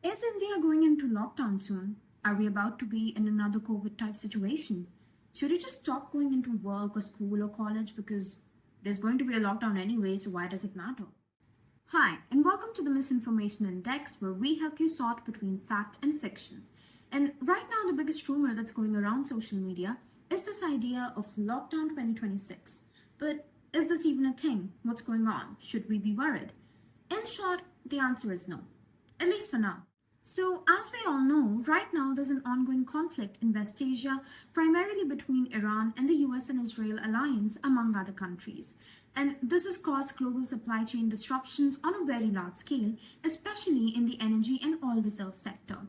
Is India going into lockdown soon? Are we about to be in another COVID type situation? Should you just stop going into work or school or college because there's going to be a lockdown anyway, so why does it matter? Hi, and welcome to the Misinformation Index, where we help you sort between fact and fiction. And right now, the biggest rumor that's going around social media is this idea of lockdown 2026. But is this even a thing? What's going on? Should we be worried? In short, the answer is no, at least for now. So, as we all know, right now there's an ongoing conflict in West Asia, primarily between Iran and the US and Israel alliance, among other countries. And this has caused global supply chain disruptions on a very large scale, especially in the energy and oil reserve sector.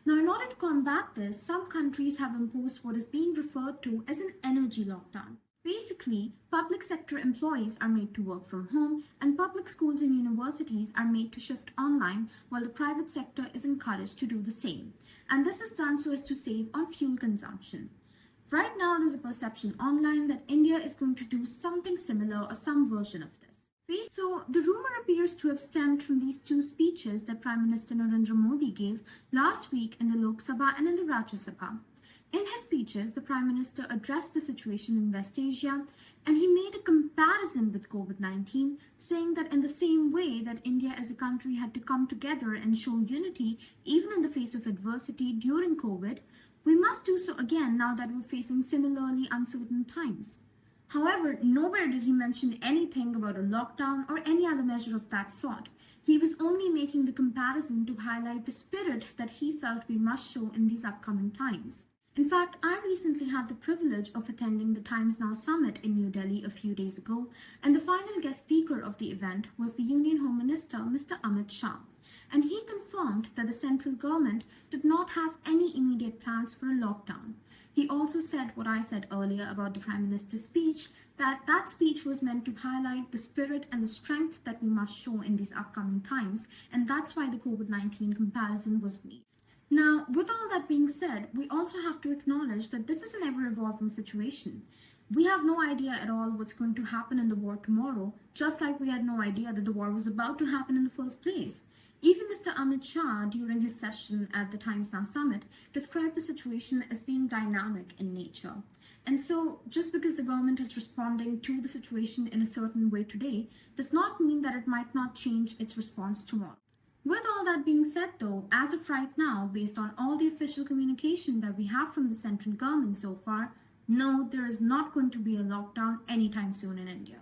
Now, in order to combat this, some countries have imposed what is being referred to as an energy lockdown. Basically, public sector employees are made to work from home and public schools and universities are made to shift online while the private sector is encouraged to do the same. And this is done so as to save on fuel consumption. Right now, there's a perception online that India is going to do something similar or some version of this. So, the rumor appears to have stemmed from these two speeches that Prime Minister Narendra Modi gave last week in the Lok Sabha and in the Rajya Sabha. In his speeches, the Prime Minister addressed the situation in West Asia and he made a comparison with COVID-19, saying that in the same way that India as a country had to come together and show unity even in the face of adversity during COVID, we must do so again now that we're facing similarly uncertain times. However, nowhere did he mention anything about a lockdown or any other measure of that sort. He was only making the comparison to highlight the spirit that he felt we must show in these upcoming times. In fact, I recently had the privilege of attending the Times Now Summit in New Delhi a few days ago, and the final guest speaker of the event was the Union Home Minister, Mr. Amit Shah. And he confirmed that the central government did not have any immediate plans for a lockdown. He also said what I said earlier about the Prime Minister's speech, that speech was meant to highlight the spirit and the strength that we must show in these upcoming times, and that's why the COVID-19 comparison was made. Now, with all that being said, we also have to acknowledge that this is an ever-evolving situation. We have no idea at all what's going to happen in the war tomorrow, just like we had no idea that the war was about to happen in the first place. Even Mr. Amit Shah, during his session at the Times Now Summit, described the situation as being dynamic in nature. And so, just because the government is responding to the situation in a certain way today, does not mean that it might not change its response tomorrow. With all that being said though, as of right now, based on all the official communication that we have from the central government so far, no, there is not going to be a lockdown anytime soon in India.